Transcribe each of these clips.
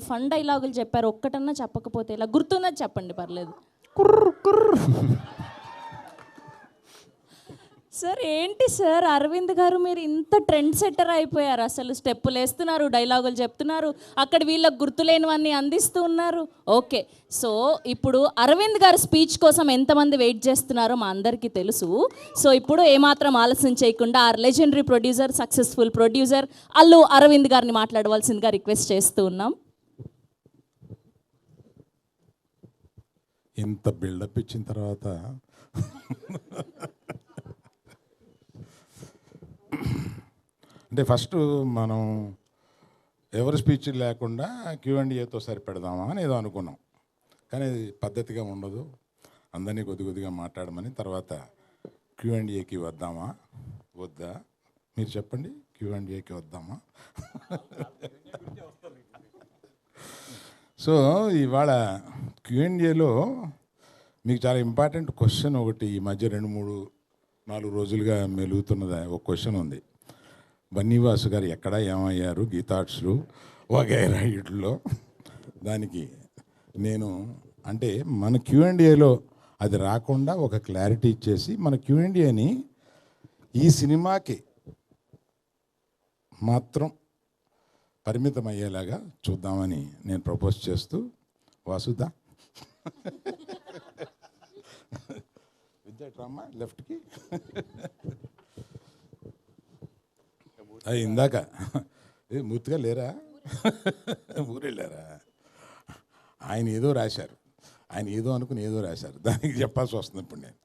Fun డైలాగులు చెప్పారు, ఒక్కటన్నా చెప్పకపోతే ఇలా గుర్తున్నది చెప్పండి పర్లేదు. సార్ ఏంటి సార్ అరవింద్ గారు, మీరు ఇంత ట్రెండ్ సెట్టర్ అయిపోయారు. అసలు స్టెప్పులు వేస్తున్నారు, డైలాగులు చెప్తున్నారు, అక్కడ వీళ్ళకి గుర్తులేనివన్నీ అందిస్తూ ఉన్నారు. ఓకే, సో ఇప్పుడు అరవింద్ గారు స్పీచ్ కోసం ఎంతమంది వెయిట్ చేస్తున్నారో మా అందరికీ తెలుసు. సో ఇప్పుడు ఏమాత్రం ఆలస్యం చేయకుండా ఆ legendary producer, successful producer Allu Aravind గారిని మాట్లాడవలసిందిగా రిక్వెస్ట్ చేస్తూ ఉన్నాం. ఇంత బిల్డప్ ఇచ్చిన తర్వాత అంటే ఫస్ట్ మనం ఎవరి స్పీచ్ లేకుండా Q&Aతో సరిపెడదామా అని ఏదో అనుకున్నాం. కానీ అది పద్ధతిగా ఉండదు, అందరినీ కొద్దిగా మాట్లాడమని. తర్వాత Q&Aకి వద్దామా వద్దా మీరు చెప్పండి, Q&Aకి వద్దామా? సో ఇవాళ Q&Aలో మీకు చాలా ఇంపార్టెంట్ క్వశ్చన్ ఒకటి ఈ మధ్య 2-3-4 రోజులుగా మెలుగుతున్నది ఒక క్వశ్చన్ ఉంది. బన్నీవాసు గారు ఎక్కడ ఏమయ్యారు గీతార్ట్స్లు వగైరా ఇట్లో. దానికి నేను అంటే మన Q&Aలో అది రాకుండా ఒక క్లారిటీ ఇచ్చేసి మన Q&Aని ఈ సినిమాకి మాత్రం పరిమితం అయ్యేలాగా చూద్దామని నేను ప్రపోజ్ చేస్తూ, వాసుదా విద్యాట్రామా లెఫ్ట్కి అది ఇందాక మూర్తిగా లేరా, ఊరెళ్ళారా? ఆయన ఏదో రాశారు, ఆయన ఏదో అనుకుని ఏదో రాశారు, దానికి చెప్పాల్సి వస్తుంది ఇప్పుడు నేను.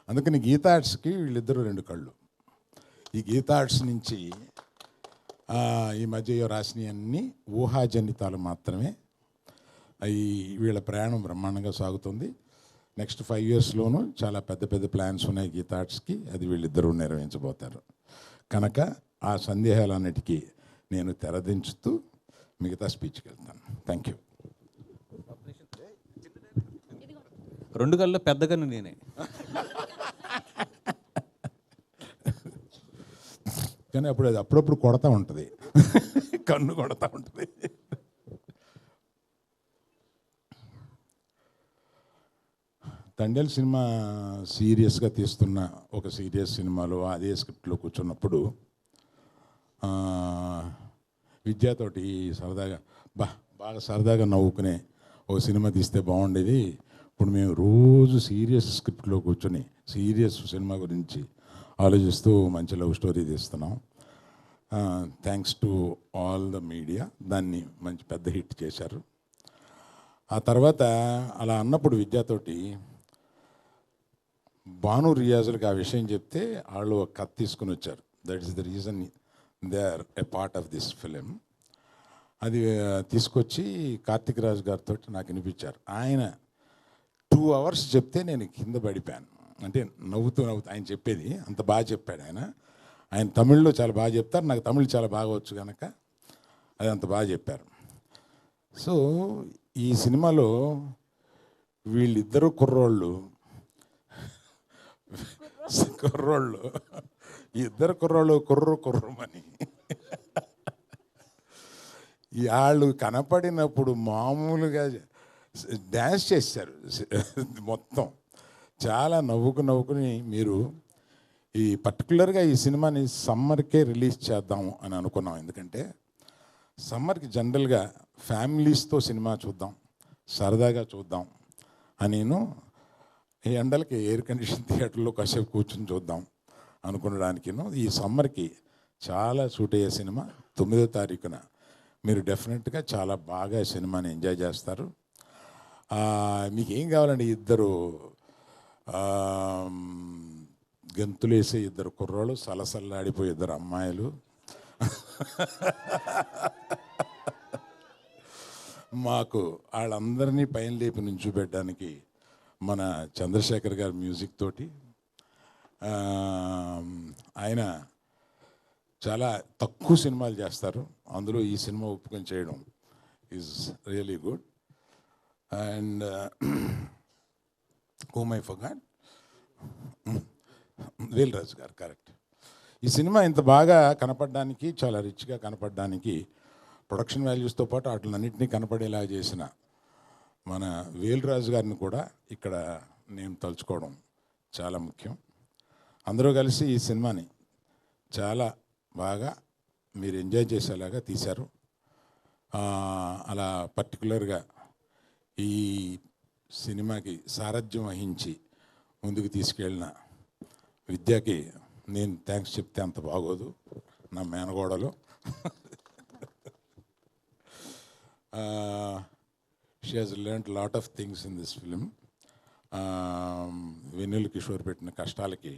అందుకని గీతార్ట్స్కి వీళ్ళిద్దరూ 2 కళ్ళు. ఈ గీతార్ట్స్ నుంచి ఈ మధ్య రాసినవన్నీ ఊహాజనితాలు మాత్రమే. అవి వీళ్ళ ప్రయాణం బ్రహ్మాండంగా సాగుతుంది. నెక్స్ట్ 5 yearsలోనూ చాలా పెద్ద ప్లాన్స్ ఉన్నాయి గీతార్ట్స్కి, అది వీళ్ళిద్దరూ నిర్వహించబోతారు. కనుక ఆ సందేహాలన్నిటికీ నేను తెరదించుతూ మిగతా స్పీచ్కి వెళ్తాను. Thank you. 2 కళ్ళు పెద్దగాను నేనే. కానీ అప్పుడు అది అప్పుడప్పుడు కొడతా ఉంటుంది, కన్ను కొడతా ఉంటుంది. తండేల్ సినిమా సీరియస్గా తీస్తున్న ఒక సీరియస్ సినిమాలో అదే స్క్రిప్ట్లో కూర్చున్నప్పుడు విద్యాతోటి సరదాగా బాగా సరదాగా నవ్వుకునే ఓ సినిమా తీస్తే బాగుండేది. ఇప్పుడు మేము రోజు సీరియస్ స్క్రిప్ట్లో కూర్చొని సీరియస్ సినిమా గురించి ఆలోచిస్తూ మంచి లవ్ స్టోరీ తీస్తున్నాం. Thanks to all the media, దాన్ని మంచి పెద్ద హిట్ చేశారు. ఆ తర్వాత అలా అన్నప్పుడు విద్యాతోటి భాను రియాజులకు ఆ విషయం చెప్తే వాళ్ళు ఒక కథ తీసుకుని వచ్చారు. That is the reason they are a part of this film. అది తీసుకొచ్చి కార్తిక్ రాజ్ గారితో నాకు వినిపించారు. ఆయన 2 hours చెప్తే నేను కింద పడిపోయాను. అంటే నవ్వుతూ ఆయన చెప్పేది అంత బాగా చెప్పాడు. ఆయన తమిళ్లో చాలా బాగా చెప్తారు, నాకు తమిళ్ చాలా బాగా వచ్చు కనుక అది అంత బాగా చెప్పారు. సో ఈ సినిమాలో వీళ్ళిద్దరూ కుర్రోళ్ళు ఇద్దరు కుర్రోళ్ళు కుర్రమని వాళ్ళు కనపడినప్పుడు మామూలుగా డ్యాన్స్ చేశారు మొత్తం. చాలా నవ్వుకుని మీరు ఈ పర్టికులర్గా ఈ సినిమాని సమ్మర్కే రిలీజ్ చేద్దాము అని అనుకున్నాం. ఎందుకంటే సమ్మర్కి జనరల్గా ఫ్యామిలీస్తో సినిమా చూద్దాం, సరదాగా చూద్దాం అని నేను ఈ ఎండలకి ఎయిర్ కండిషన్ థియేటర్లో కాసేపు కూర్చొని చూద్దాం అనుకునడానికి ఈ సమ్మర్కి చాలా సూట్ అయ్యే సినిమా. 9వ తారీఖున మీరు డెఫినెట్గా చాలా బాగా సినిమాని ఎంజాయ్ చేస్తారు. మీకు ఏం కావాలండి, ఇద్దరు గంతులేసే 2 కుర్రోళ్ళు, సలసల్లాడిపోయే 2 అమ్మాయిలు, మాకు వాళ్ళందరినీ పైన లేపి నుంచోబెట్టడానికి మన చంద్రశేఖర్ గారి మ్యూజిక్ తోటి. ఆయన చాలా తక్కువ సినిమాలు చేస్తారు, అందులో ఈ సినిమా ఒప్పుకొని చేయడం is really good. And whom I forgot, Vel Raju garu, correct. ఈ సినిమా ఇంత బాగా కనపడడానికి, చాలా రిచ్గా కనపడడానికి ప్రొడక్షన్ వాల్యూస్తో పాటు వాటిలన్నింటినీ కనపడేలా చేసిన మన వేల్రాజు గారిని కూడా ఇక్కడ నేను తలుచుకోవడం చాలా ముఖ్యం. అందరూ కలిసి ఈ సినిమాని చాలా బాగా మీరు ఎంజాయ్ చేసేలాగా తీశారు. అలా పర్టికులర్గా ఈ సినిమాకి సారథ్యం వహించి ముందుకు తీసుకెళ్ళిన విద్యకి నేను థ్యాంక్స్ చెప్తే అంత బాగోదు, నా మేనగోడలు. She has learned lot of things in this film. Vennela Kishore పెట్టిన కష్టాలకి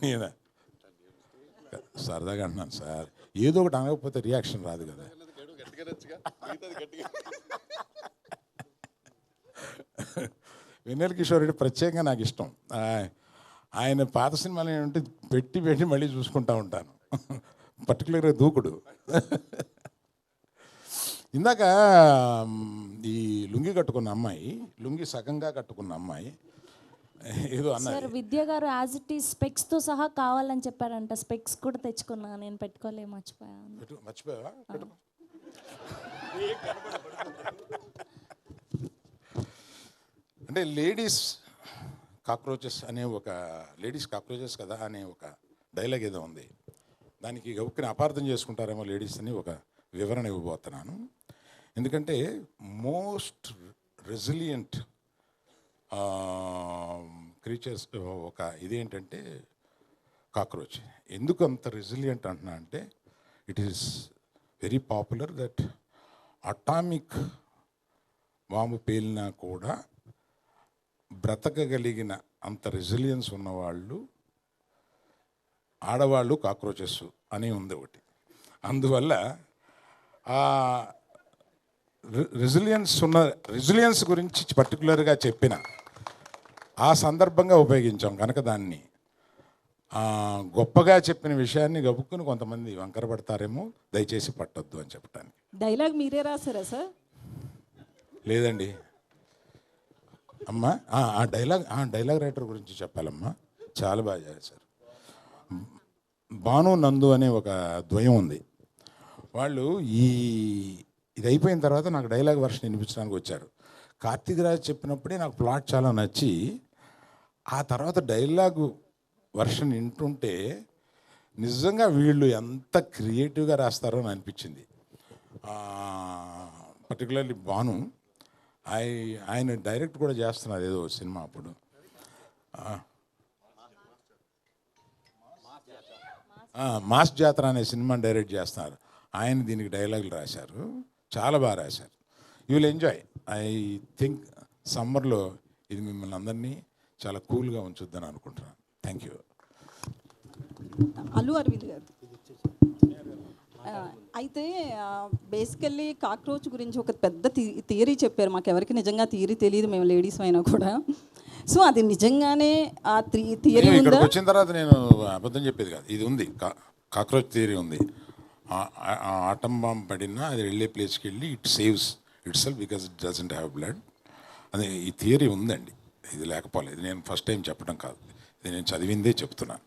నేను సరదాగా అంటున్నాను సార్, ఏదో ఒకటి అనకపోతే రియాక్షన్ రాదు కదా. వెన్నెల కిషోర్ రెడ్డి ప్రత్యేకంగా నాకు ఇష్టం. ఆయన పాత సినిమాలు ఏంటంటే పెట్టి పెట్టి మళ్ళీ చూసుకుంటూ ఉంటాను. పర్టికులర్గా దూకుడు. ఇందాక ఈ లుంగి కట్టుకున్న అమ్మాయి, లుంగి సగంగా కట్టుకున్న అమ్మాయి ఏదో అన్నారు. సార్ విద్య గారు యాజ్ ఇట్ ఈస్ స్పెక్స్తో సహా కావాలని చెప్పారంట. స్పెక్స్ కూడా తెచ్చుకున్నా, నేను పెట్టుకోలే, మర్చిపోయాను. మర్చిపోయావా? అంటే లేడీస్ కాక్రోచెస్ అనే ఒక లేడీస్ కాక్రోచెస్ కదా అనే ఒక డైలాగ్ ఏదో ఉంది. దానికి గౌక్కిని అపార్థం చేసుకుంటారేమో లేడీస్ అని ఒక వివరణ ఇవ్వబోతున్నాను. ఎందుకంటే మోస్ట్ రెసిలియంట్ క్రీచర్స్ ఒక ఇదేంటంటే కాక్రోచ్. ఎందుకు అంత రెసిలియంట్ అంటున్నా అంటే it is very popular that atomic bomb పేలినా కూడా బ్రతకగలిగిన అంత రెసిలియన్స్ ఉన్నవాళ్ళు ఆడవాళ్ళు కాక్రోచెస్ అని ఉంది ఒకటి. అందువల్ల ఆ రెసిలియన్స్ గురించి పర్టికులర్గా చెప్పిన ఆ సందర్భంగా ఉపయోగించాం కనుక దాన్ని గొప్పగా చెప్పిన విషయాన్ని గబుక్కుని కొంతమంది వంకర పడతారేమో, దయచేసి పట్టొద్దు అని చెప్పడానికి. డైలాగ్ మీరే రాశారా సార్? లేదండి అమ్మా, ఆ డైలాగ్ రైటర్ గురించి చెప్పాలమ్మా. చాలా బాగా చేశారు. భాను నందు అనే ఒక ద్వయం ఉంది. వాళ్ళు ఇది అయిపోయిన తర్వాత నాకు డైలాగ్ వర్షన్ వినిపించడానికి వచ్చారు. కార్తీక్ రాజ్ చెప్పినప్పుడే నాకు ప్లాట్ చాలా నచ్చి ఆ తర్వాత డైలాగు వర్షన్ వింటుంటే నిజంగా వీళ్ళు ఎంత క్రియేటివ్గా రాస్తారో అని అనిపించింది. పర్టికులర్లీ భాను ఆయన డైరెక్ట్ కూడా చేస్తున్నారు ఏదో సినిమా. అప్పుడు మాస్ జాతర అనే సినిమా డైరెక్ట్ చేస్తున్నారు. ఆయన దీనికి డైలాగులు రాశారు, చాలా బాగా రాశారు. You will enjoy. I think సమ్మర్లో ఇది మిమ్మల్ని అందరినీ చాలా కూల్గా ఉంచుద్దని అనుకుంటున్నాను. Thank you. అల్లు అరవింద్ గారు అయితే బేసికల్లీ కాక్రోచ్ గురించి ఒక పెద్ద థియరీ చెప్పారు. మాకు ఎవరికి నిజంగా థియరీ తెలియదు, మేము లేడీస్ అయినా కూడా. సో అది నిజంగానే ఆ థియరీ ఇక్కడికి వచ్చిన తర్వాత నేను అబద్ధం చెప్పేది కాదు, ఇది ఉంది, కాక్రోచ్ థియరీ ఉంది. ఆటం బాంబ్ పడినా అది వెళ్ళే ప్లేస్కి వెళ్ళి it saves it self because it doesn't have blood. అది ఈ థియరీ ఉందండి, ఇది లేకపోలేదు. నేను ఫస్ట్ టైం చెప్పడం కాదు, ఇది నేను చదివిందే చెప్తున్నాను.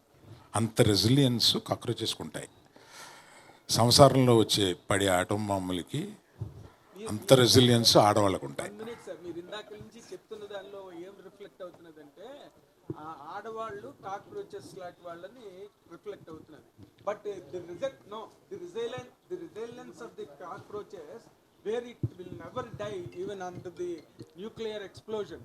అంత రెసిలియన్స్ కాక్రోచెస్కి ఉంటాయి. సంసారంలో వచ్చే పడే ఆటం బాంబులకి అంత రెసిలియన్స్ ఆడవాళ్ళకు ఉంటాయి. మీరు ఇందాక నుంచి చెప్తున్న దానిలో ఏం రిఫ్లెక్ట్ అవుతున్నదంటే ఆడవాళ్ళు కాక్రోచెస్ లాంటి వాళ్ళని రిఫ్లెక్ట్ అవుతున్నది. But the resilience of the cockroaches where it will never die even under the nuclear explosion.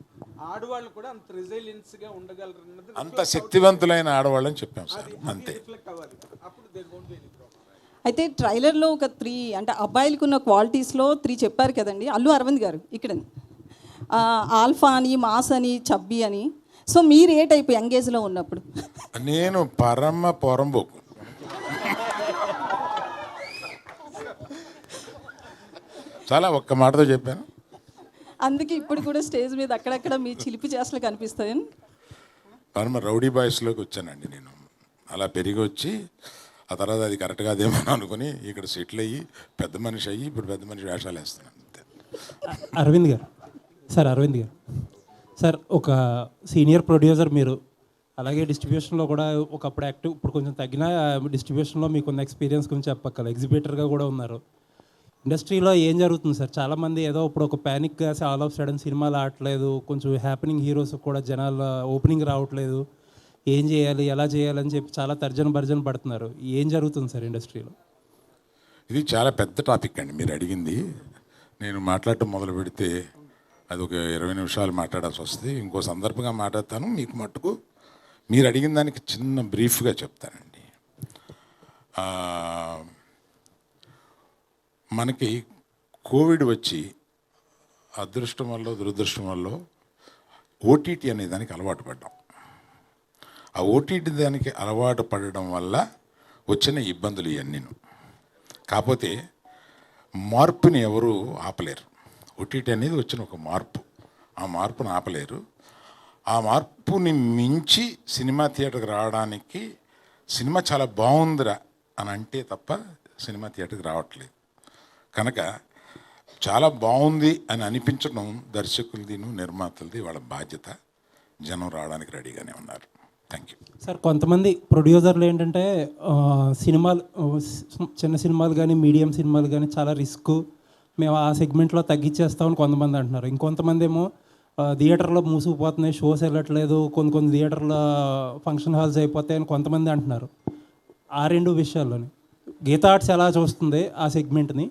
ఆడవాళ్ళు కూడా అంత రెసిలియన్స్ గా ఉండగలరు అన్నది, అంత శక్తివంతులైన ఆడవాళ్ళని చెప్పాం సార్, అంతే. రిఫ్లెక్ట్ అవ్వాలి. అప్పుడు there won't be any problem. అయితే ట్రైలర్లో ఒక 3 అంటే అబ్బాయిలకు ఉన్న క్వాలిటీస్లో 3 చెప్పారు కదండి అల్లు అరవింద్ గారు ఇక్కడ. ఆల్ఫా అని, మాస్ అని, చబ్బీ అని. సో మీరు ఏ టైప్ యంగేజ్లో ఉన్నప్పుడు? నేను పరమ పొరంబోకు. చాలా ఒక్క మాటతో చెప్పాను. అందుకే ఇప్పుడు కూడా స్టేజ్ మీద అక్కడక్కడ మీ చిలిపి చేష్టలు కనిపిస్తాయి. పరమ రౌడీ బాయ్స్లోకి వచ్చానండి నేను. అలా పెరిగి వచ్చి ఆ తర్వాత అది కరెక్ట్ కాదేమో అనుకుని ఇక్కడ సెటిల్ అయ్యి పెద్ద మనిషి అయ్యి ఇప్పుడు పెద్ద మనిషి వేషాలు వేస్తున్నాను అంతే. అరవింద్ గారు సార్, ఒక సీనియర్ ప్రొడ్యూసర్ మీరు అలాగే డిస్ట్రిబ్యూషన్లో కూడా ఒకప్పుడు యాక్టివ్, ఇప్పుడు కొంచెం తగ్గిన డిస్ట్రిబ్యూషన్లో మీకున్న ఎక్స్పీరియన్స్ గురించి చెప్పక్కల ఎగ్జిబిటర్గా కూడా ఉన్నారు. ఇండస్ట్రీలో ఏం జరుగుతుంది సార్? చాలామంది ఏదో ఇప్పుడు ఒక ప్యానిక్గా ఆల్ ఆఫ్ సడన్ సినిమాలు ఆడట్లేదు, కొంచెం హ్యాపెనింగ్ హీరోస్ కూడా జనాల ఓపెనింగ్ రావట్లేదు, ఏం చేయాలి ఎలా చేయాలని చెప్పి చాలా తర్జన భర్జన పడుతున్నారు. ఏం జరుగుతుంది సార్ ఇండస్ట్రీలో? ఇది చాలా పెద్ద టాపిక్ అండి మీరు అడిగింది. నేను మాట్లాడటం మొదలు పెడితే అది ఒక 20 నిమిషాలు మాట్లాడాల్సి వస్తుంది. ఇంకో సందర్భంగా మాట్లాడతాను. మీకు మట్టుకు మీరు అడిగిన దానికి చిన్న బ్రీఫ్గా చెప్తానండి. మనకి కోవిడ్ వచ్చి అదృష్టం వల్ల దురదృష్టం వల్ల ఓటీటీ అనే దానికి అలవాటు పడ్డాం. ఆ ఓటీటీ దానికి అలవాటు పడడం వల్ల వచ్చిన ఇబ్బందులు ఇవన్నీ. కాకపోతే మార్పుని ఎవరు ఆపలేరు. ఓటీటీ అనేది వచ్చిన ఒక మార్పు, ఆ మార్పును ఆపలేరు. ఆ మార్పుని మించి సినిమా థియేటర్కి రావడానికి సినిమా చాలా బాగుందిరా అని అంటే తప్ప సినిమా థియేటర్కి రావట్లేదు. కనుక చాలా బాగుంది అని అనిపించడం దర్శకులది నిర్మాతలది వాళ్ళ బాధ్యత. జనం రావడానికి రెడీగానే ఉన్నారు. Thank you sir. కొంతమంది ప్రొడ్యూసర్లు ఏంటంటే సినిమాలు, చిన్న సినిమాలు కానీ మీడియం సినిమాలు కానీ చాలా రిస్క్, మేము ఆ సెగ్మెంట్లో తగ్గించేస్తామని కొంతమంది అంటున్నారు. ఇంకొంతమంది ఏమో థియేటర్లో మూసుకుపోతున్నాయి, షోస్ వెళ్ళట్లేదు, కొన్ని థియేటర్లో ఫంక్షన్ హాల్స్ అయిపోతాయని కొంతమంది అంటున్నారు. ఆ రెండు విషయాల్లోని గీతా ఆర్ట్స్ ఎలా చూస్తుంది ఆ సెగ్మెంట్ని?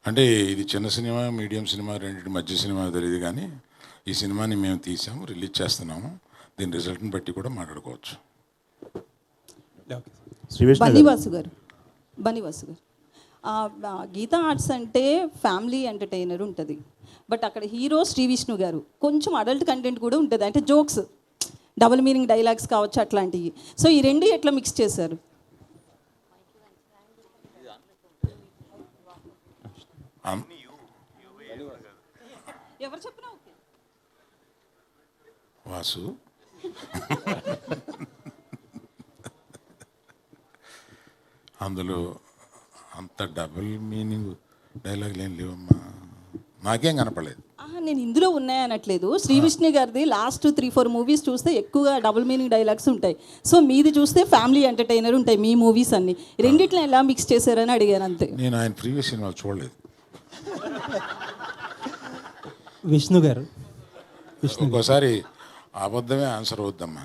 అంటే ఇది చిన్న సినిమా మీడియం సినిమా రెండింటి మధ్య సినిమా తెలియదు, కానీ ఈ సినిమాని మేము తీసాము, రిలీజ్ చేస్తున్నాము. దీని రిజల్ట్ని బట్టి కూడా మాట్లాడుకోవచ్చు. బనివాసు గారు గీతా ఆర్ట్స్ అంటే ఫ్యామిలీ ఎంటర్టైనర్ ఉంటుంది, బట్ అక్కడ హీరో శ్రీ విష్ణు గారు కొంచెం అడల్ట్ కంటెంట్ కూడా ఉంటుంది, అంటే జోక్స్, డబుల్ మీనింగ్ డైలాగ్స్ కావచ్చు అట్లాంటివి. సో ఈ రెండు ఎట్లా మిక్స్ చేశారు? ఎవరు చెప్పినా ఓకే. వాసు అందులో అంత డబుల్ మీనింగ్ డైలాగులు ఏం లేవమ్మా, నాకేం కనపడలేదు. నేను ఇందులో ఉన్నాయనట్లేదు. శ్రీ విష్ణు గారిది లాస్ట్ 3-4 మూవీస్ చూస్తే ఎక్కువగా డబుల్ మీనింగ్ డైలాగ్స్ ఉంటాయి. సో మీది చూస్తే ఫ్యామిలీ ఎంటర్టైనర్ ఉంటాయి మీ మూవీస్ అన్ని. రెండిట్లో ఎలా మిక్స్ చేశారని అడిగాను అంతే. నేను ఆయన ప్రీవియస్ సినిమాలు చూడలేదు. విష్ణు గారు ఇంకోసారి అబద్ధమే ఆన్సర్ అవుద్దమ్మా.